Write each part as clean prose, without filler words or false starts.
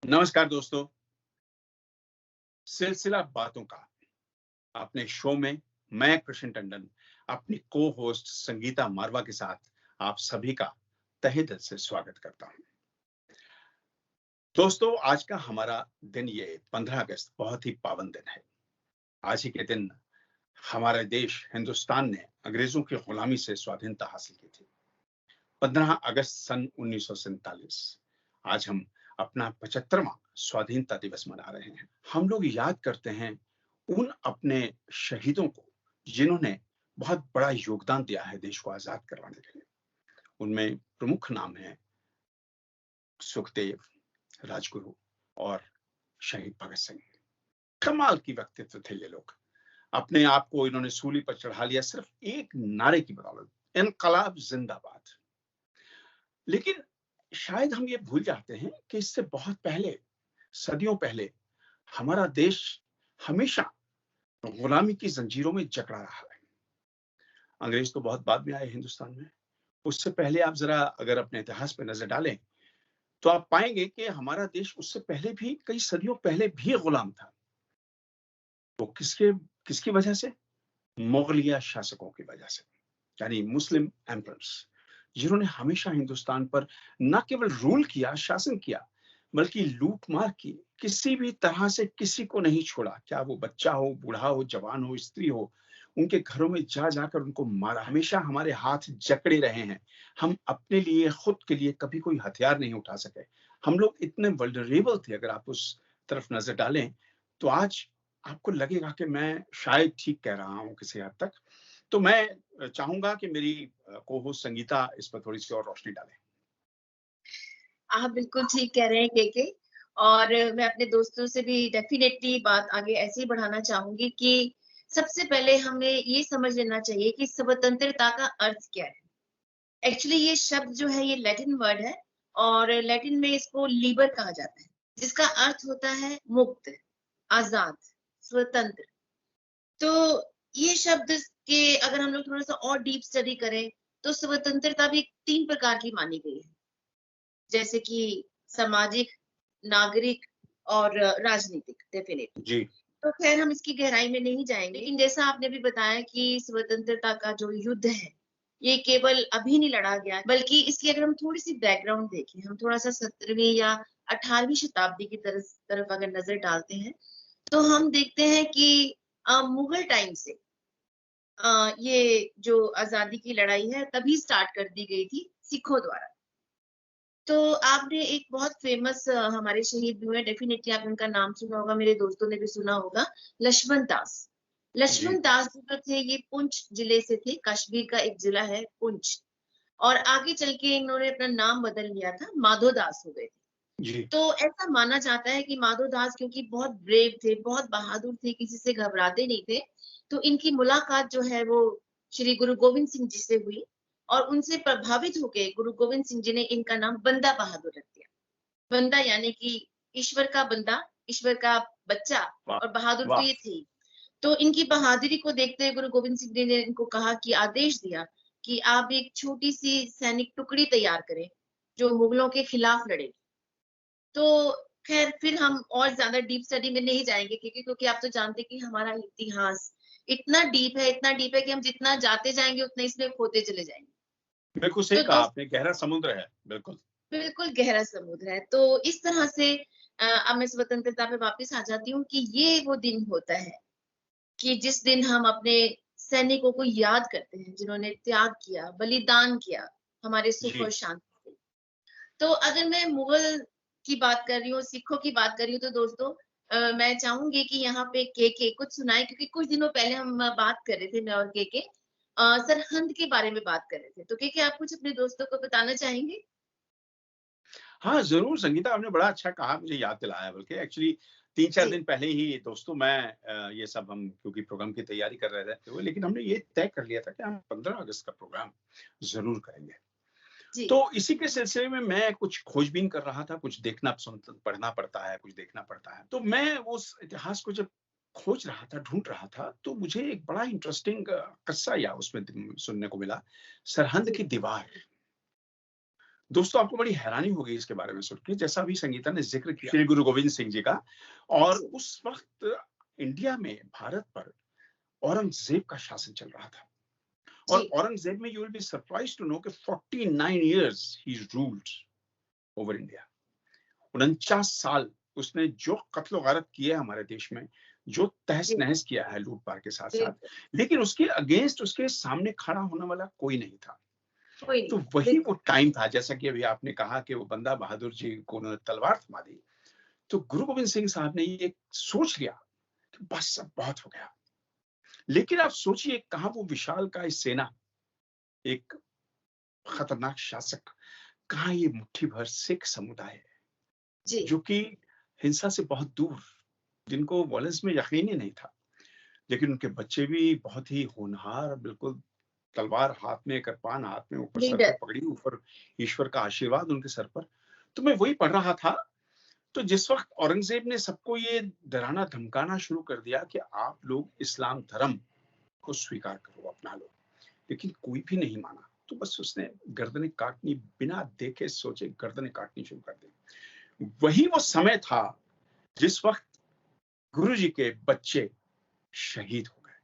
नमस्कार दोस्तों। सिलसिला बातों का अपने शो में मैं कृष्ण टंडन अपनी को होस्ट संगीता मारवा के साथ आप सभी का तहे दिल से स्वागत करता हूं। दोस्तों, आज का हमारा दिन ये 15 अगस्त बहुत ही पावन दिन है। आज ही के दिन हमारे देश हिंदुस्तान ने अंग्रेजों की गुलामी से स्वाधीनता हासिल की थी। 15 अगस्त सन 1947। आज हम अपना 75वां स्वाधीनता दिवस मना रहे हैं। हम लोग याद करते हैं उन अपने शहीदों को जिन्होंने बहुत बड़ा योगदान दिया है देश को आजाद करवाने के लिए। उनमें प्रमुख नाम है सुखदेव, राजगुरु और शहीद भगत सिंह। कमाल की व्यक्तित्व थे ये लोग। अपने आप को इन्होंने सूली पर चढ़ा लिया सिर्फ एक नारे की बदौलत, इनकलाब जिंदाबाद। लेकिन शायद हम ये भूल जाते हैं कि इससे बहुत पहले, सदियों पहले, हमारा देश हमेशा गुलामी की जंजीरों में जकड़ा रहा है। अंग्रेज तो बहुत बाद में आए हिंदुस्तान में। उससे पहले आप जरा अगर अपने इतिहास पे नजर डालें तो आप पाएंगे कि हमारा देश उससे पहले भी, कई सदियों पहले भी गुलाम था। वो किसके किसकी वजह से? मुगलिया शासकों की वजह से, यानी मुस्लिम एम्परर्स, जिन्होंने हमेशा हिंदुस्तान पर न केवल रूल किया, शासन किया, बल्कि लूट मार की। किसी भी तरह से किसी को नहीं छोड़ा, क्या वो बच्चा हो, बूढ़ा हो, जवान हो, स्त्री हो, उनके घरों में जा जाकर उनको मारा। हमेशा हमारे हाथ जकड़े रहे हैं। हम अपने लिए, खुद के लिए कभी कोई हथियार नहीं उठा सके। हम लोग इतने वल्नरेबल थे। अगर आप उस तरफ नजर डालें तो आज आपको लगेगा कि मैं शायद ठीक कह रहा हूं किसी हद तक। तो मैं चाहूंगा कि मेरी को-होस्ट संगीता इस पर थोड़ी सी और रोशनी डालें। आप बिल्कुल ठीक कह रहे हैं केके। और मैं अपने दोस्तों से भी डेफिनेटली बात आगे ऐसे ही बढ़ाना चाहूंगी कि सबसे पहले हमें ये समझ लेना चाहिए कि स्वतंत्रता का अर्थ क्या है। एक्चुअली ये शब्द जो है ये लैटिन वर्ड है और लैटिन में इसको लिबर कहा जाता है, जिसका अर्थ होता है मुक्त, आजाद, स्वतंत्र। तो ये शब्द के अगर हम लोग थोड़ा सा और डीप स्टडी करें तो स्वतंत्रता भी 3 प्रकार की मानी गई है, जैसे कि सामाजिक, नागरिक और राजनीतिक डेफिनेटली। जी। तो खैर हम इसकी गहराई में नहीं जाएंगे, लेकिन जैसा आपने भी बताया कि स्वतंत्रता का जो युद्ध है ये केवल अभी नहीं लड़ा गया, बल्कि इसकी अगर हम थोड़ी सी बैकग्राउंड देखें, हम थोड़ा सा 17वीं या 18वीं शताब्दी की तरफ अगर नजर डालते हैं तो हम देखते हैं कि मुगल टाइम से ये जो आजादी की लड़ाई है तभी स्टार्ट कर दी गई थी सिखों द्वारा। तो आपने एक बहुत फेमस हमारे शहीद भी हुए, डेफिनेटली आपने उनका नाम सुना होगा, मेरे दोस्तों ने भी सुना होगा, लक्ष्मण दास। जी। लक्ष्मण दास जो थे ये पुंछ जिले से थे, कश्मीर का एक जिला है पुंछ। और आगे चल के इन्होंने अपना नाम बदल लिया था, माधो दास हो गए थे। जी। तो ऐसा माना जाता है कि माधो दास क्योंकि बहुत ब्रेव थे, बहुत बहादुर थे, किसी से घबराते नहीं थे, तो इनकी मुलाकात जो है वो श्री गुरु गोविंद सिंह जी से हुई और उनसे प्रभावित होकर गुरु गोविंद सिंह जी ने इनका नाम बंदा बहादुर रख दिया। बंदा यानी कि ईश्वर का बंदा, ईश्वर का बच्चा, वाह। और बहादुर तो वाह। ये थे ही। तो इनकी बहादुरी को देखते हुए गुरु गोविंद सिंह जी ने इनको कहा कि आदेश दिया कि आप एक छोटी सी सैनिक टुकड़ी तैयार करें जो मुगलों के खिलाफ लड़े। तो खैर फिर हम और ज्यादा डीप स्टडी में नहीं जाएंगे, क्योंकि आप तो जानते हैं कि हमारा इतिहास इतना डीप है, इतना डीप है कि हम जितना जाते जाएंगे उतना इसमें खोते चले जाएंगे। बिल्कुल सही तो कहा दोस्त आपने, गहरा समुद्र है। बिल्कुल। बिल्कुल गहरा समुद्र है। तो इस तरह से अब मैं स्वतंत्रता पे वापस आ जाती हूँ कि ये वो दिन होता है कि जिस दिन हम अपने सैनिकों को याद करते हैं जिन्होंने त्याग किया, बलिदान किया हमारे सुख और जी। शांति। तो अगर मैं मुगल की बात कर रही हूँ, सिखों की बात कर रही हूँ, तो दोस्तों मैं चाहूंगी कि यहाँ पे केके कुछ सुनाए, क्योंकि कुछ दिनों पहले हम बात कर रहे थे, मैं और केके सरहंद के बारे में बात कर रहे थे। तो केके आप कुछ अपने दोस्तों को बताना चाहेंगे? हाँ, ज़रूर संगीता, आपने बड़ा अच्छा कहा, मुझे याद दिलाया। बल्कि एक्चुअली 3-4 जी। दिन पहले ही दोस्तों मैं ये सब हम क्योंकि प्रोग्राम की तैयारी कर रहे थे, तो लेकिन हमने ये तय कर लिया था कि हम 15 अगस्त का प्रोग्राम ज़रूर करेंगे। जी। तो इसी के सिलसिले में मैं कुछ खोजबीन कर रहा था, कुछ देखना पढ़ना पड़ता है, कुछ देखना पड़ता है। तो मैं उस इतिहास को जब खोज रहा था, ढूँढ रहा था, तो मुझे एक बड़ा इंटरेस्टिंग किस्सा या उसमें सुनने को मिला, सरहद जी। की दीवार। दोस्तों आपको बड़ी हैरानी होगी इसके बारे में सुन के, जैसा अभी संगीता ने जिक्र किया श्री गुरु गोविंद सिंह जी का, और उस वक्त इंडिया में, भारत पर औरंगजेब का शासन चल रहा था। और औरंगजेब में, you will be surprised to know कि 49 years ही रूल्ड ओवर इंडिया। 49 साल उसने जो कत्लो गारत किए हमारे देश में, जो तहस नहस किया है लूटपाट के साथ साथ, लेकिन उसके अगेंस्ट, उसके सामने खड़ा होने वाला कोई नहीं था। तो वही वो टाइम था, जैसा कि अभी आपने कहा कि वो बंदा बहादुर जी को उन्होंने तलवार थमा दी, तो गुरु गोविंद सिंह साहब ने ये सोच लिया कि बस अब बहुत हो गया। लेकिन आप सोचिए, कहां वो विशालकाय सेना, एक खतरनाक शासक, कहां ये मुट्ठी भर सिख समुदाय है जो कि हिंसा से बहुत दूर, जिनको वॉयलेंस में यकीन ही नहीं था, लेकिन उनके बच्चे भी बहुत ही होनहार, बिल्कुल तलवार हाथ में, कृपान हाथ में, ऊपर सर पे पगड़ी, ऊपर ईश्वर का आशीर्वाद उनके सर पर। तो मैं वही पढ़ रहा था, तो जिस वक्त औरंगजेब ने सबको ये डराना धमकाना शुरू कर दिया कि आप लोग इस्लाम धर्म को स्वीकार करो, अपना लो, लेकिन कोई भी नहीं माना, तो बस उसने गर्दनें काटनी, बिना देखे सोचे गर्दनें काटनी शुरू कर दी। वही वो समय था जिस वक्त गुरु जी के बच्चे शहीद हो गए,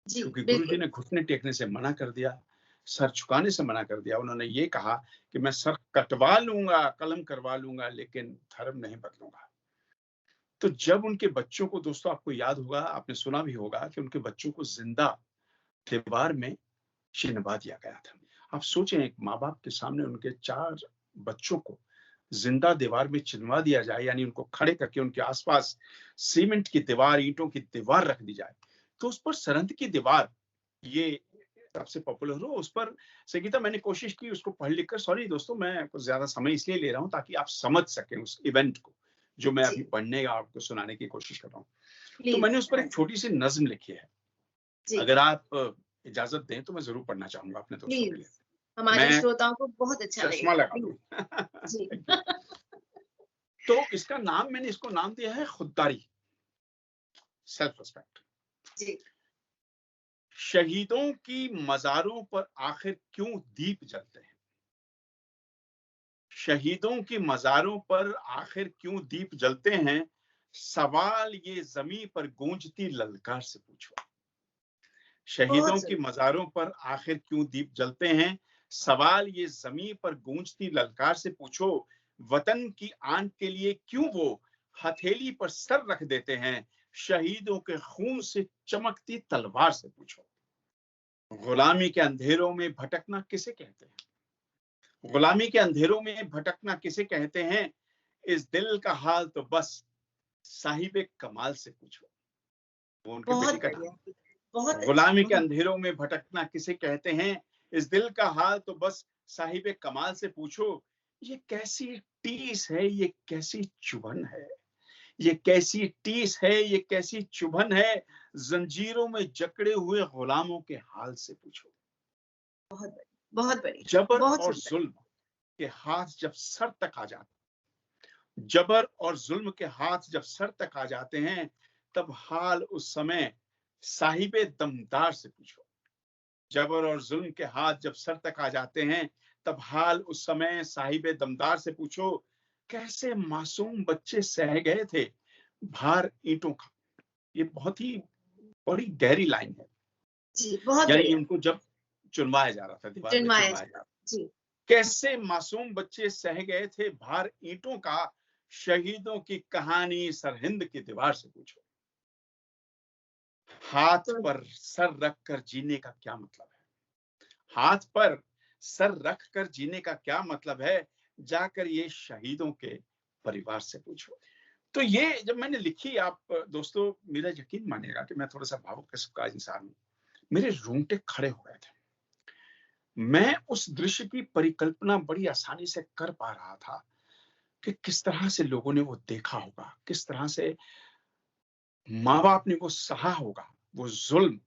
क्योंकि गुरु जी ने घुटने टेकने से मना कर दिया, सर झुकाने से मना कर दिया। उन्होंने ये कहा कि मैं सर कटवा लूंगा, कलम करवा लूंगा, लेकिन धर्म नहीं बदलूंगा। तो जब उनके बच्चों को, दोस्तों आपको याद होगा, आपने सुना भी होगा कि उनके बच्चों को जिंदा दीवार में चिनवा दिया गया था। आप सोचें, एक माँ बाप के सामने उनके 4 बच्चों को जिंदा दीवार में चिनवा दिया जाए, यानी उनको खड़े करके उनके आसपास सीमेंट की दीवार, ईंटों की दीवार रख दी जाए, तो उस पर सरहद की दीवार, ये सबसे पॉपुलर हो, उस पर संगीता मैंने कोशिश की उसको पढ़ लिख कर, सॉरी दोस्तों मैं कुछ ज्यादा समय इसलिए ले रहा हूं ताकि आप समझ सकें उस इवेंट को जो मैं अभी पढ़ने या आपको सुनाने की कोशिश कर रहा हूँ। तो मैंने उस पर एक छोटी सी नज्म लिखी है, अगर आप इजाजत दें तो मैं जरूर पढ़ना चाहूंगा अपने दोस्तों के लिए। हमारे श्रोताओं को बहुत अच्छा लगेगा। चश्मा लगा दूं। जी। तो इसका नाम, मैंने इसको नाम दिया है खुददारी, सेल्फ रिस्पेक्ट। जी। शहीदों की मज़ारों पर आखिर क्यों दीप जलते हैं? शहीदों की मज़ारों पर आखिर क्यों दीप जलते हैं? सवाल ये ज़मीं पर गूंजती ललकार से पूछो। शहीदों की मज़ारों पर आखिर क्यों दीप जलते हैं? सवाल ये ज़मीं पर गूंजती ललकार से पूछो। वतन की आन के लिए क्यों वो हथेली पर सर रख देते हैं? शहीदों के खून से चमकती तलवार से पूछो। गुलामी के अंधेरों में भटकना किसे कहते हैं? गुलामी के अंधेरों में भटकना किसे कहते हैं? इस दिल का हाल तो बस साहिबे कमाल से पूछो। वो उनके बेटे का नाम। गुलामी के अंधेरों में भटकना किसे कहते हैं? इस दिल का हाल तो बस साहिबे कमाल से पूछो। ये कैसी टीस है, ये कैसी चुभन है, ये कैसी टीस है, ये कैसी चुभन है, जंजीरों में जकड़े हुए गुलामों के हाल से पूछो। बहुत बड़ी जबर और जुल्म के हाथ जब सर तक आ जाते, जबर और जुल्म के हाथ जब सर तक आ जाते हैं, तब हाल उस समय साहिबे दमदार से पूछो। जबर और जुल्म के हाथ जब सर तक आ जाते हैं, तब हाल उस समय साहिबे दमदार से पूछो। कैसे मासूम बच्चे सह गए थे भार ईंटों का। ये बहुत ही बड़ी गहरी लाइन है जी, बहुत यानी उनको जब चुनवाया जा रहा था, दीवार में चुनवाया जा रहा था। कैसे मासूम बच्चे सह गए थे भार ईंटों का। शहीदों की कहानी सरहिंद की दीवार से पूछो। हाथ पर सर रख कर जीने का क्या मतलब है? हाथ पर सर रख कर जीने का क्या मतलब है? जाकर ये शहीदों के परिवार से पूछो। तो ये जब मैंने लिखी, आप दोस्तों मेरा यकीन मानिएगा कि मैं थोड़ा सा भावुक किस्म का इंसान हूं, मेरे रोंगटे खड़े हो गए थे। मैं उस दृश्य की परिकल्पना बड़ी आसानी से कर पा रहा था कि किस तरह से लोगों ने वो देखा होगा, किस तरह से माँ बाप ने वो सहा होगा, वो जुल्म,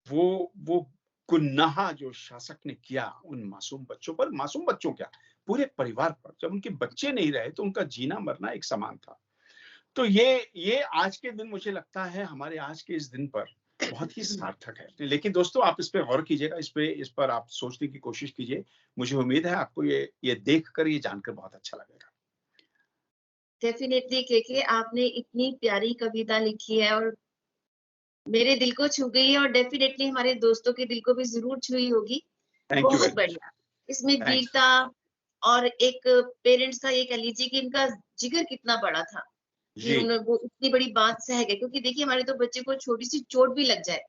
वो गुनाह जो शासक ने किया उन मासूम बच्चों पर, मासूम बच्चों क्या, पूरे परिवार पर। जब उनके बच्चे नहीं रहे तो उनका जीना मरना एक समान था। तो ये आज के दिन मुझे लगता है, हमारे आज के इस दिन पर बहुत ही सार्थक है। लेकिन दोस्तों आप इस पे गौर कीजिएगा, इस पर आप सोचने की कोशिश कीजिए। मुझे उम्मीद है आपको ये देखकर, ये जानकर बहुत अच्छा लगेगा। डेफिनेटली के आपने इतनी प्यारी कविता लिखी है और मेरे दिल को छू गई है और डेफिनेटली हमारे दोस्तों के दिल को भी ज़रूर छुई होगी। थैंक यू बहुत वेरी मच। बढ़िया। इसमें थैंक्स। वीरता और एक पेरेंट्स का ये कह लीजिए कि इनका जिगर कितना बड़ा था कि जी, वो इतनी बड़ी बात सह गए, क्योंकि देखिए हमारे तो बच्चे को छोटी-सी चोट भी लग जाए,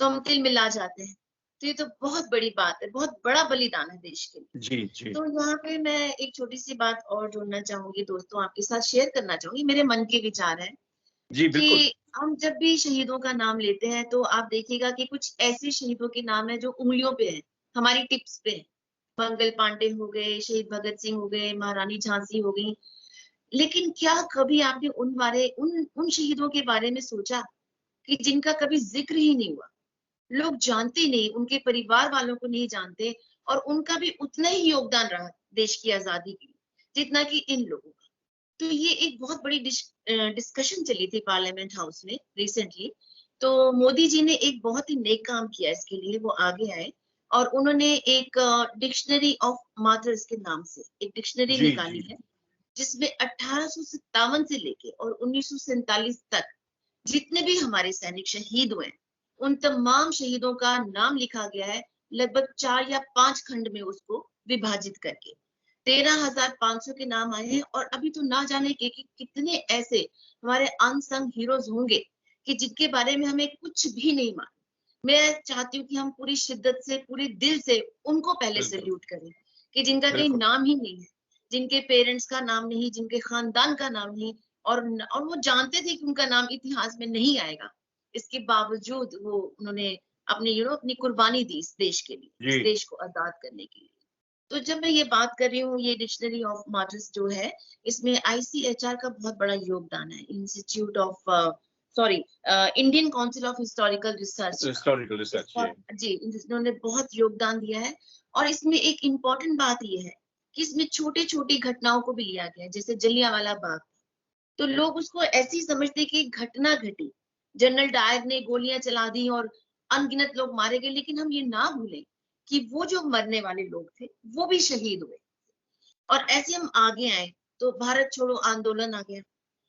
तो हम तिल-मिला जाते हैं। तो ये तो बहुत बड़ी बात है, बहुत बड़ा बलिदान है देश के लिए। जी, जी। तो यहाँ पे मैं एक छोटी-सी बात और जोड़ना चाहूँगी दोस्तों, आपके साथ शेयर करना चाहूँगी, मेरे मन के विचार हैं। जी, बिल्कुल। कि हम जब भी शहीदों का नाम लेते हैं तो आप देखिएगा कि कुछ ऐसे शहीदों के नाम हैं जो उँगलियों पे हैं, हमारी टिप्स पे हैं। मंगल पांडे हो गए, शहीद भगत सिंह हो गए, महारानी झांसी हो गई। लेकिन क्या कभी आपने उन शहीदों के बारे में सोचा कि जिनका कभी ज़िक्र ही नहीं हुआ? लोग जानते नहीं, उनके परिवार वालों को नहीं जानते और उनका भी उतना ही योगदान रहा देश की आज़ादी के लिए, जितना कि इन लोगों का। तो ये एक बहुत बड़ी डिस्कशन चली थी पार्लियामेंट हाउस में रिसेंटली। तो मोदी जी ने एक बहुत ही नेक काम किया इसके लिए, वो आगे आए और उन्होंने एक डिक्शनरी ऑफ मार्टर्स के नाम से एक डिक्शनरी जी, निकाली जी। है, जिसमें 1857 से लेके और 1947 तक जितने भी हमारे सैनिक शहीद हुए, उन तमाम शहीदों का नाम लिखा गया है, लगभग 4 या 5 खंड में उसको विभाजित करके। 13,500 के नाम आए हैं और अभी तो ना जाने के कि कितने ऐसे हमारे अनसंग हीरोज होंगे कि जिनके बारे में हमें कुछ भी नहीं मालूम। मैं चाहती हूँ कि हम पूरी शिद्दत से, पूरे दिल से उनको पहले बिल्कुल, सैल्यूट करें कि जिनका कहीं बिल्कुल। नाम ही नहीं है, जिनके पेरेंट्स का नाम नहीं, जिनके खानदान का नाम नहीं और वो जानते थे कि उनका नाम इतिहास में नहीं आएगा। इसके बावजूद वो उन्होंने अपनी कुर्बानी दी इस देश के लिए, इस जी, देश को आज़ाद करने के लिए। तो जब मैं ये बात कर रही हूँ, ये डिक्शनरी ऑफ मार्टर्स जो है, इसमें आईसीएचआर का बहुत बड़ा योगदान है। Institute of sorry Indian council of historical research का। हिस्टोरिकल रिसर्च, इसका जी। जी, इन्होंने बहुत योगदान दिया है और इसमें एक इम्पोर्टेंट बात ये है कि इसमें छोटी-छोटी घटनाओं को भी लिया गया है, जैसे जलियांवाला बाग। तो लोग उसको ऐसे ही समझते हैं कि एक घटना घटी। जनरल डायर ने गोलियाँ चला दी और अनगिनत लोग मारे गए, लेकिन हम ये ना भूलें कि वो जो मरने वाले लोग थे, वो भी शहीद हुए। और ऐसे हम आगे आए, तो भारत छोड़ो आंदोलन आ गया।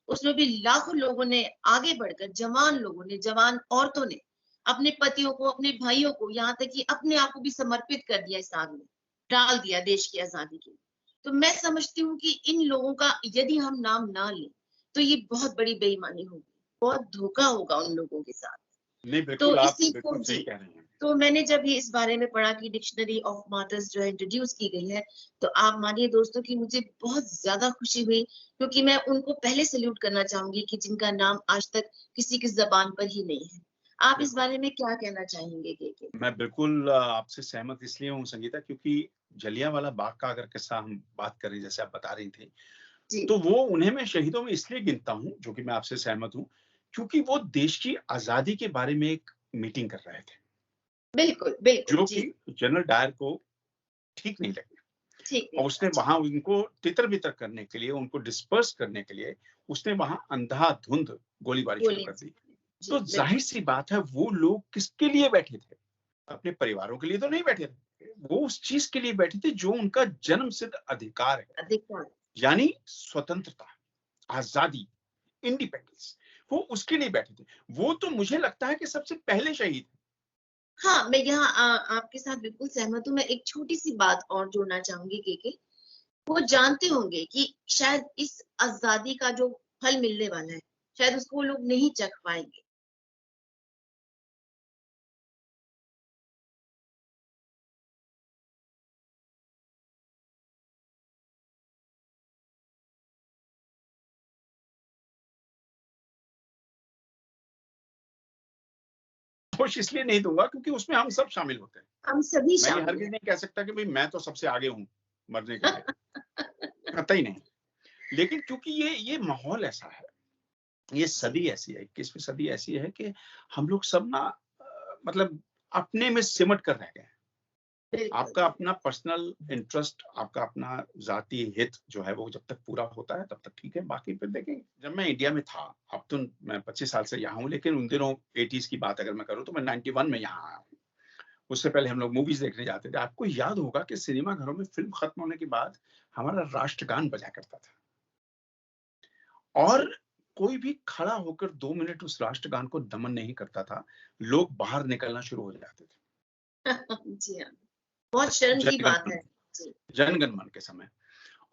उसमें भी लाखों लोगों ने आगे बढ़कर, जवान लोगों ने, जवान औरतों ने अपने पतियों को, अपने भाइयों को, यहाँ तक कि अपने आप को भी समर्पित कर दिया इस आग में, डाल दिया देश की आज़ादी के लिए। तो मैं समझती हूँ कि इन लोगों का यदि हम नाम ना लें, तो ये बहुत बड़ी बेईमानी होगी, बहुत धोखा होगा उन लोगों के साथ। नहीं, तो बिल्कुल आप इसी को बिल्कुल जी, सही कह रही हैं। तो मैंने जब ये इस बारे में पढ़ा कि डिक्शनरी ऑफ मार्टर्स जो है इंट्रोड्यूस की गई है, तो आप मानिए दोस्तों कि मुझे बहुत ज़्यादा खुशी हुई, क्योंकि मैं उनको पहले सैल्यूट करना चाहूँगी कि जिनका नाम आज तक किसी की ज़बान पर ही नहीं है। आप इस बिल्कुल। बारे में क्या कहना चाहेंगे के? मैं बिल्कुल आपसे सहमत इसलिए हूँ संगीता, क्योंकि जलियांवाला बाग का अगर किस्सा हम बात करें जैसे आप बता रही थी, जी, तो वो उन्हें मैं शहीदों में इसलिए गिनता हूँ, जो कि मैं आपसे सहमत हूँ, क्योंकि वो देश की आज़ादी के बारे में एक मीटिंग कर रहे थे, बिल्कुल, बिल्कुल, जो जी, कि जनरल डायर को ठीक नहीं लगी। ठीक और नहीं लगा, उसने जी, वहाँ उनको तितर-बितर करने के लिए, उनको डिस्पर्स करने के लिए, उसने वहाँ अंधाधुंध गोलीबारी शुरू बोलिए। कर दी। जी, तो बिल्कुल, ज़ाहिर-सी बात है वो लोग किसके लिए बैठे थे? अपने परिवारों के लिए तो नहीं बैठे थे। वो उस चीज़ के लिए बैठे थे जो उनका जन्मसिद्ध अधिकार है, अधिकार, यानी स्वतंत्रता, आज़ादी, इंडिपेंडेंस। वो उसके लिए बैठे थे। वो तो मुझे लगता है कि सबसे पहले शहीद हैं। हाँ, मैं यहाँ आपके साथ बिल्कुल सहमत हूँ। मैं एक छोटी-सी बात और जोड़ना चाहूँगी के। वो जानते होंगे कि शायद इस आज़ादी का जो फल मिलने वाला है, शायद उसको वो लोग नहीं चख पाएँगे। खुश इसलिए नहीं दूँगा क्योंकि उसमें हम सब शामिल होते हैं। हम सभी मैं ये शामिल हरगिज़ हैं। नहीं कह सकता कि भई मैं तो सबसे आगे हूँ मरने के लिए, कतई नहीं। लेकिन क्योंकि ये माहौल ऐसा है, ये जी, सदी ऐसी है, 21वीं सदी ऐसी है कि हम लोग सब ना मतलब अपने में सिमट कर रह गए हैं। बिल्कुल आपका अपना पर्सनल इंटरेस्ट, आपका अपना जाती हित जो है वो जब तक पूरा होता है तब तक ठीक है, बाकी फिर देखेंगे। जब मैं इंडिया में था, अब तो मैं 25 साल से यहाँ हूँ, लेकिन उन दिनों 80s की बात अगर मैं करूँ तो मैं 91 में यहाँ आया हूँ। उससे पहले हम लोग मूवीज देखने जाते थे। आपको याद होगा कि सिनेमा घरों में फिल्म खत्म होने के बाद हमारा राष्ट्रगान बजा करता था, और जी कोई भी खड़ा होकर 2 मिनट उस राष्ट्रगान को दमन नहीं करता था, लोग बाहर निकलना शुरू हो जाते थे। जी हाँ, बहुत शर्म की जनगण बात मन, है। जी जनगण मन के समय।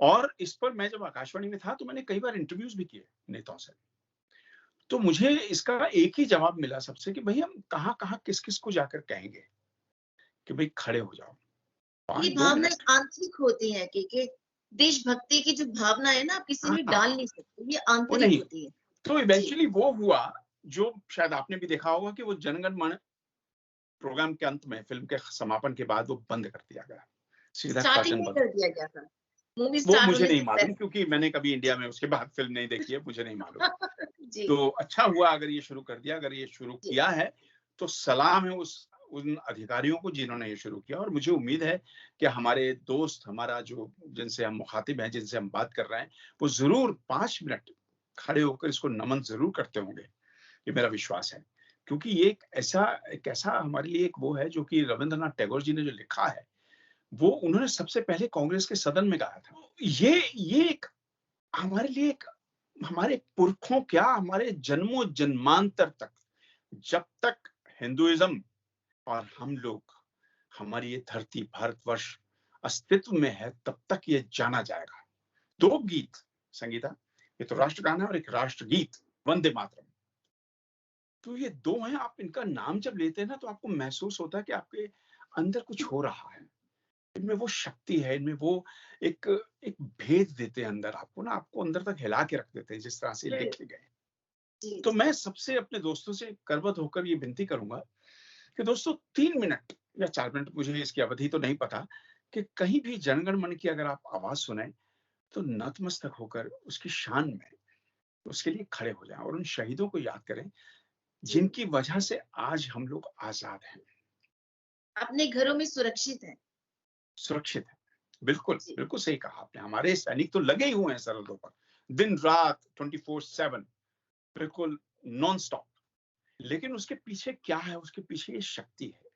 और इस पर मैं जब आकाशवाणी में था तो मैंने कई बार इंटरव्यूज भी किए नेताओं से। तो मुझे इसका एक ही जवाब मिला सबसे कि भाई हम कहाँ कहाँ किस किस को जाकर कहेंगे कि भाई खड़े हो जाओ, ये 2 भावनाएं मिनट। आंतरिक होती हैं कि देशभक्ति की जो भावना है ना, आप किसी में डाल हाँ, नहीं सकते, ये वो आंतरिक नहीं। होती है। तो जी इवेंचुअली वो हुआ जो शायद आपने भी देखा होगा कि वो जनगण मन प्रोग्राम के अंत में, फिल्म के समापन के बाद वो बंद कर दिया गया, सीधा स्टार्टिंग कर्टन में बंद। कर दिया गया था, मूवी वो स्टार्ट मुझे होने नहीं से मालूम, पहले। क्योंकि मैंने कभी इंडिया में उसके बाद फिल्म नहीं देखी है, मुझे नहीं मालूम। जी तो अच्छा हुआ अगर ये शुरू कर दिया, अगर ये शुरू जी किया है तो सलाम है उस उन अधिकारियों को जिन्होंने ये शुरू किया। और मुझे उम्मीद है कि हमारे दोस्त, हमारा जो जिनसे हम मुखातिब हैं, जिनसे हम बात कर रहे हैं, वो जरूर 5 मिनट खड़े होकर इसको नमन जरूर करते होंगे, ये मेरा विश्वास है। क्योंकि ये एक ऐसा हमारे लिए एक वो है जो कि रविंद्रनाथ टैगोर जी ने जो लिखा है, वो उन्होंने सबसे पहले कांग्रेस के सदन में गाया था। ये एक हमारे लिए एक, हमारे पुरखों क्या, हमारे जन्मों जन्मांतर तक, जब तक हिंदुइज्म और हम लोग, हमारी ये धरती भारतवर्ष अस्तित्व में है, तब तक ये जाना जाएगा। 2 गीत संगीता, ये तो राष्ट्रगान है और एक राष्ट्रगीत वंदे मातरम। तो ये 2 हैं, आप इनका नाम जब लेते हैं ना तो आपको महसूस होता है कि आपके अंदर कुछ हो रहा है। इनमें वो शक्ति है, इनमें वो एक एक भेद देते हैं अंदर आपको ना, आपको अंदर तक हिला के रख देते हैं जिस तरह से लिखे गए। जी तो जी मैं सबसे अपने दोस्तों से करबद्ध होकर ये विनती करूंगा कि दोस्तों 3 मिनट या 4 मिनट, मुझे इसकी अवधि तो नहीं पता, कि कहीं भी जनगण मन की अगर आप आवाज सुने तो नतमस्तक होकर उसकी शान में उसके लिए खड़े हो जाएं और उन शहीदों को याद करें जी जिनकी वजह से आज हम लोग आजाद हैं, अपने घरों में सुरक्षित है। सुरक्षित हैं। बिल्कुल जी बिल्कुल सही कहा आपने। हमारे सैनिक तो लगे ही हुए हैं सरहदों पर, दिन रात 24/7, बिल्कुल नॉन स्टॉप। लेकिन उसके पीछे क्या है? उसके पीछे ये शक्ति है,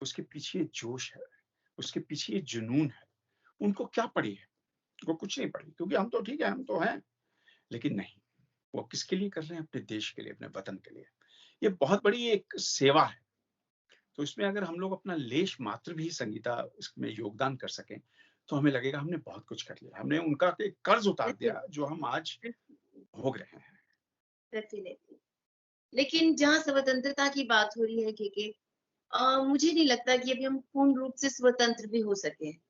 उसके पीछे ये जोश है, उसके पीछे ये जुनून है। उनको क्या पड़ी है? उनको कुछ नहीं पड़ी, क्योंकि हम तो ठीक है, हम तो हैं। लेकिन नहीं, वो किसके लिए कर रहे हैं? अपने देश के लिए, अपने वतन के लिए। ये बहुत बड़ी एक सेवा है। तो इसमें अगर हम लोग अपना लेश मात्र भी संगीता इसमें योगदान कर सकें, तो हमें लगेगा हमने बहुत कुछ कर लिया, हमने उनका एक कर्ज उतार दिया जो हम आज भोग रहे हैं। डेफिनेटली। लेकिन जहाँ स्वतंत्रता की बात हो रही है मुझे नहीं लगता कि अभी हम पूर्ण रूप से स्वतंत्र भी हो सके हैं।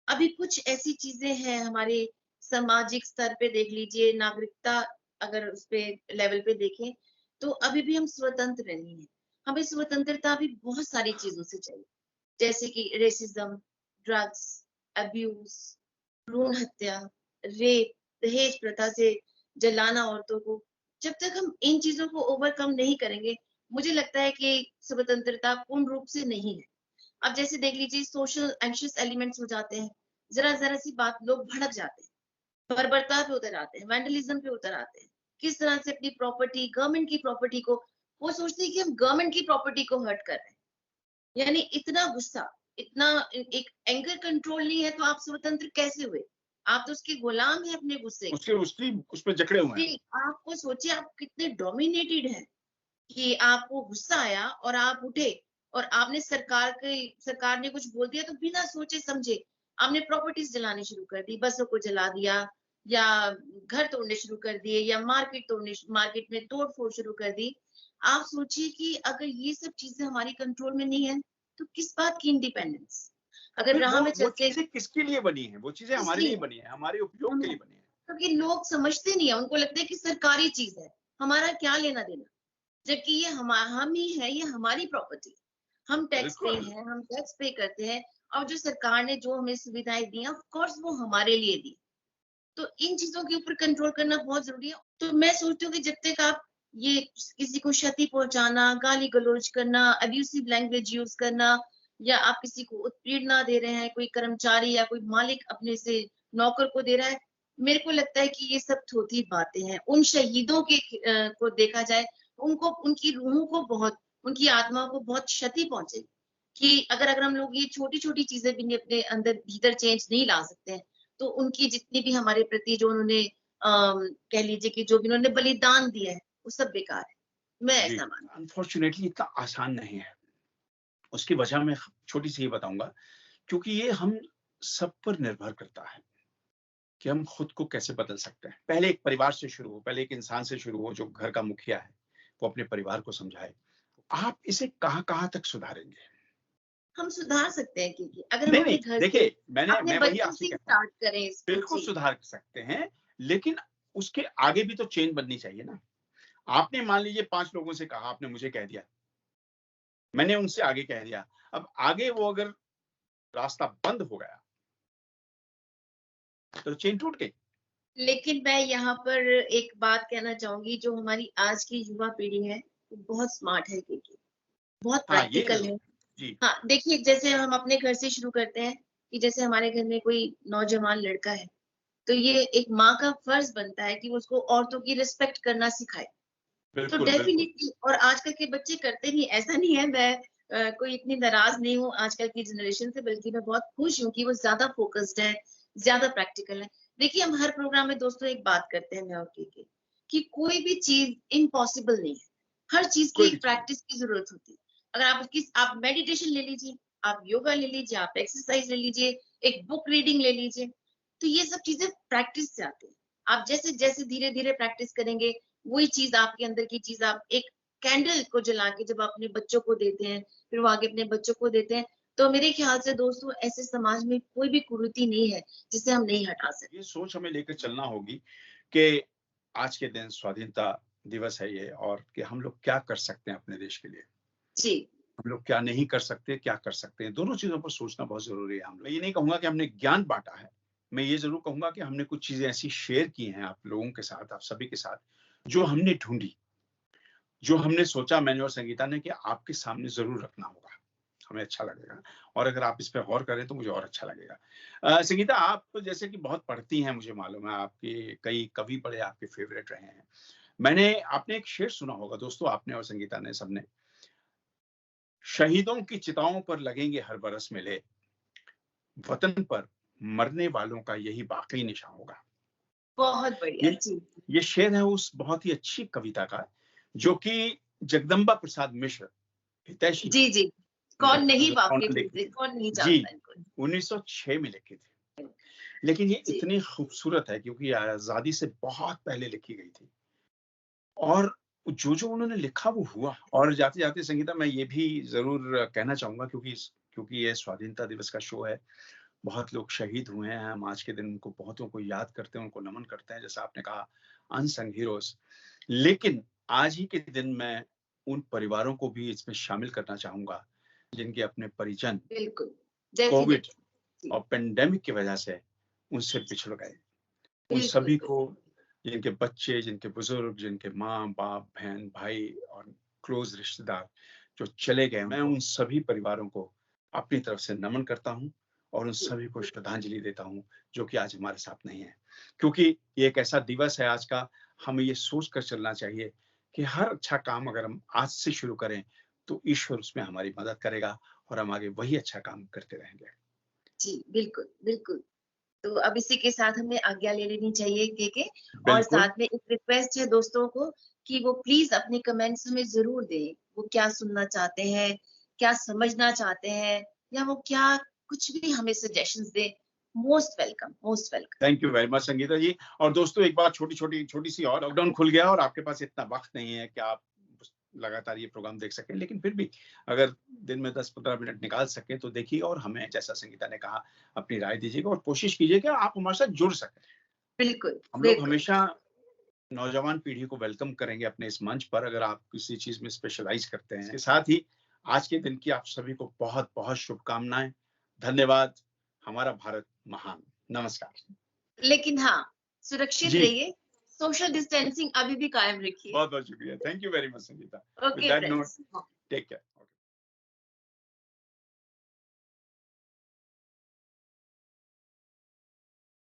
अभी कुछ ऐसी चीजें हैं हमारे सामाजिक स्तर पे, देख लीजिए नागरिकता, अगर उस पे लेवल पे देखें तो अभी भी हम स्वतंत्र नहीं हैं। हमें स्वतंत्रता भी बहुत सारी चीजों से चाहिए, जैसे कि रेसिज्म, ड्रग्स, अब्यूज, भ्रूण हत्या, रेप, दहेज प्रथा से जलाना औरतों को। जब तक हम इन चीजों को ओवरकम नहीं करेंगे, मुझे लगता है कि स्वतंत्रता पूर्ण रूप से नहीं है। अब जैसे देख लीजिए, सोशल एंशियस एलिमेंट्स हो जाते हैं, जरा जरा सी बात लोग भड़क जाते हैं, बर्बरता पे उतर आते हैं, वैंडलिज्म पे उतर आते हैं। किस तरह से अपनी प्रॉपर्टी, गवर्नमेंट की प्रॉपर्टी को, वो सोचते हैं कि हम गवर्नमेंट की प्रॉपर्टी को हर्ट कर रहे हैं। यानी इतना गुस्सा, इतना एक एंगर कंट्रोल नहीं है, तो आप स्वतंत्र कैसे हुए? आप तो उसके गुलाम हैं अपने गुस्से के। उसके उसकी उसमें जकड़े हुए जी, हैं। आपको सोचिए आप कितने डोमिनेटेड हैं कि आपको गुस्सा आया और आप उठे और आपने सरकार ने कुछ बोल दिया तो बिना सोचे समझे आपने प्रॉपर्टीज जलानी शुरू कर दी, बसों को जला दिया, या घर तोड़ने शुरू कर दिए, या मार्केट में तोड़ फोड़ शुरू कर दी। आप सोचिए कि अगर ये सब चीजें हमारी कंट्रोल में नहीं है तो किस बात की इंडिपेंडेंस? अगर फिर राह में वो चलते चीजें किसके लिए बनी है? वो चीजें हमारे लिए इसलिए बनी है, हमारे उपयोग हम, के लिए बनी है। क्योंकि लोग समझते नहीं है, उनको लगता है कि सरकारी चीज है, हमारा क्या लेना देना, जबकि ये हम ही है, ये हमारी प्रॉपर्टी। हम टैक्स पे बिल्कुल। हैं, हम टैक्स पे करते हैं, और जो सरकार ने जो हमें सुविधाएं दी हैं, ऑफ कोर्स वो हमारे लिए दी। तो इन चीजों के ऊपर कंट्रोल करना बहुत जरूरी है। तो मैं सोचती हूँ कि जब तक आप ये किसी को क्षति पहुंचाना, गाली गलौज करना, अब्यूसिव लैंग्वेज यूज करना, या आप किसी को उत्पीड़ना दे रहे हैं, कोई कर्मचारी या कोई मालिक अपने से नौकर को दे रहा है, मेरे को लगता है कि ये सब थोथी बातें हैं। उन शहीदों के को देखा जाए, उनको, उनकी रूहों को बहुत, उनकी आत्माओं को बहुत क्षति पहुंचेगी। कि अगर हम लोग ये छोटी-छोटी चीजें भी नहीं अपने अंदर भीतर चेंज नहीं ला सकते हैं, तो उनकी जितनी भी हमारे प्रति जो उन्होंने कह लीजिए कि जो भी उन्होंने बलिदान दिया है, वो सब बेकार है। मैं जी, ऐसा मानती अनफॉर्चुनेटली इतना आसान नहीं है। उसकी वजह मैं छोटी सी ये बताऊंगा, क्योंकि ये हम सब पर निर्भर करता है कि हम खुद को कैसे बदल सकते हैं। पहले एक परिवार से शुरू हो, पहले एक इंसान से शुरू हो जो घर का मुखिया है, वो अपने परिवार को समझाए। आप इसे कहाँ-कहाँ तक सुधारेंगे? हूँ। हम सुधार सकते हैं, क्योंकि अगर हम नहीं, अपने नहीं, घर से, देखिए अपने मैं वही बच्चों आपसे से कहता हूँ, स्टार्ट करें इसको। बिल्कुल जी, सुधार सकते हैं, लेकिन उसके आगे भी तो चेन बननी चाहिए ना। आपने मान लीजिए 5 लोगों से कहा, आपने मुझे कह दिया, मैंने उनसे आगे कह दिया। अब आगे वो अगर रास्ता बंद हो गया, तो चेन टूट गई। लेकिन मैं यहाँ पर एक बात कहना चाहूँगी, जो हमारी आज की युवा पीढ़ी है, वो बहुत स्मार्ट है, क्योंकि बहुत हाँ, ये प्रैक्टिकल ज़रूर। है। जी, हाँ, देखिए, जैसे हम अपने घर से शुरू करते हैं कि जैसे हमारे घर में कोई नौजवान लड़का है, तो ये एक माँ का फर्ज़ बनता है कि वो उसको औरतों की रिस्पेक्ट करना सिखाए। तो बिल्कुल, बिल्कुल। डेफ़िनिटली, और आजकल के बच्चे करते नहीं, ऐसा नहीं है, मैं कोई इतनी नाराज़ नहीं हूँ आजकल की जनरेशन से, बल्कि मैं बहुत खुश हूँ कि वो ज़्यादा फ़ोकस्ड है, ज़्यादा प्रैक्टिकल है। देखिए, हम हर प्रोग्राम में दोस्तों एक बात करते हैं, मैं और के, कि कोई भी चीज़ इम्पॉसिबल नहीं है। हर चीज़ की कोई भी एक चीज़ नहीं। प्रैक्टिस की ज़रूरत होती है। अगर आप मेडिटेशन ले लीजिए, आप योगा ले लीजिए, आप एक्सरसाइज़ ले लीजिए, एक बुक रीडिंग ले लीजिए, तो ये सब चीज़ें प्रैक्टिस से आती हैं। आप जैसे-जैसे धीरे-धीरे प्रैक्टिस करेंगे, वही चीज़ आपके अंदर की चीज़, आप एक कैंडल को जला के जब आप अपने बच्चों को देते हैं, फिर वो आगे अपने बच्चों को देते हैं, तो मेरे ख्याल से दोस्तों, ऐसे समाज में कोई भी कुरीति नहीं है, जिसे हम नहीं हटा सकते। ये सोच हमें लेकर चलना होगी कि आज के दिन स्वाधीनता दिवस है ये, और कि हम लोग क्या कर सकते हैं अपने देश के लिए। जी, हम लोग क्या नहीं कर सकते, क्या कर सकते हैं। दोनों चीज़ों पर सोचना बहुत ज़रूरी है। मैं ये नहीं कहूँगा कि हमने ज्ञान बाँटा है। मैं ये ज़रूर कहूँगा कि हमने कुछ चीज़ें ऐसी शेयर की हैं आप लोगों के साथ, आप सभी के साथ, जो हमने ढूँढी, जो हमने सोचा, मैंने और संगीता ने, कि आपके सामने ज़रूर रखना होगा। हमें अच्छा लगेगा, और अगर आप इस पे गौर करें तो मुझे और अच्छा लगेगा। संगीता, आप जैसे कि बहुत पढ़ती हैं, मुझे मालूम है, आपके कई कवि बड़े आपके फ़ेवरेट रहे हैं। आपने एक शेर सुना होगा दोस्तों, आपने और संगीता ने, सबने, शहीदों की चिताओं पर लगेंगे हर बरस मेले, वतन पर मरने वालों का यही बाकी निशान होगा। बहुत बढ़िया। ये जी, ये शेर है उस बहुत ही अच्छी कविता का, जो कि जगदम्बा प्रसाद मिश्र, हितैषी जी, जी। उनके कौन नहीं उन्होंने वाकिफ लिखी इनसे, थी। कौन नहीं जी, जानता इनको। 1906 में लिखी थी। लेकिन ये जी, इतनी खूबसूरत है क्योंकि आज़ादी से बहुत पहले लिखी गई थी, और जो-जो उन्होंने लिखा वो हुआ। और जाते-जाते संगीता, मैं ये भी ज़रूर कहना चाहूँगा, क्योंकि ये स्वाधीनता दिवस का शो है, बहुत लोग शहीद हुए हैं, हम आज के दिन उनको, बहुतों को याद करते हैं, उनको नमन करते हैं, जैसा आपने कहा, अनसंग हीरोज़। लेकिन आज ही के दिन मैं उन परिवारों को भी इसमें शामिल करना चाहूँगा, जिनके अपने परिजन बिल्कुल, कोविड डेफ़िनिटली। जी, और पेंडेमिक की वजह से उनसे पिछड़ गए। उन बिल्कुल, सभी को, बिल्कुल। जिनके बच्चे, जिनके बुजुर्ग, जिनके माँ-बाप, बहन, भाई और क्लोज़ रिश्तेदार जो चले गए, मैं उन सभी परिवारों को अपनी तरफ से नमन करता हूँ, और उन जी, सभी को श्रद्धांजलि देता हूँ, जो कि आज हमारे साथ नहीं है। क्योंकि ये एक ऐसा दिवस है आज का, हमें ये सोच कर चलना चाहिए कि हर अच्छा काम अगर हम आज से शुरू करें, तो ईश्वर उसमें हमारी मदद करेगा, और हम आगे वही अच्छा काम करते रहेंगे। जी, बिल्कुल, बिल्कुल। तो अब इसी के साथ हमें आज्ञा ले लेनी चाहिए के, और बिल्कुल। साथ में एक रिक्वेस्ट है दोस्तों को, कि वो प्लीज़ अपने कमेंट्स में ज़रूर दें। वो क्या सुनना चाहते हैं, क्या समझना चाहते हैं, या वो क्या, कुछ भी हमें सजेशंस दें। Most welcome, most welcome. Thank you very much Sangeeta ji. और दोस्तों, एक बात छोटी सी और, लॉकडाउन खुल गया और आपके पास इतना वक्त नहीं है कि आप लगातार ये प्रोग्राम देख सकें, लेकिन फिर भी अगर दिन में 10-15 मिनट निकाल सकें तो देखिए, और हमें, जैसा संगीता ने कहा, अपनी राय दीजिएगा, और कोशिश कीजिए कि आप हमारे साथ जुड़ सकें। बिल्कुल, हम लोग बिल्कुल। हमेशा नौजवान पीढ़ी को वेलकम करेंगे अपने इस मंच पर, अगर आप किसी चीज में स्पेशलाइज करते हैं। इसके साथ ही आज के दिन की आप सभी को बहुत बहुत शुभकामनाएं। धन्यवाद। हमारा भारत महान। नमस्कार। लेकिन हाँ, सुरक्षित जी, रहिए, सोशल डिस्टेंसिंग अभी भी कायम रखिए। बहुत बहुत शुक्रिया। Thank you very much Sangeeta. With okay that note, friends. Take care.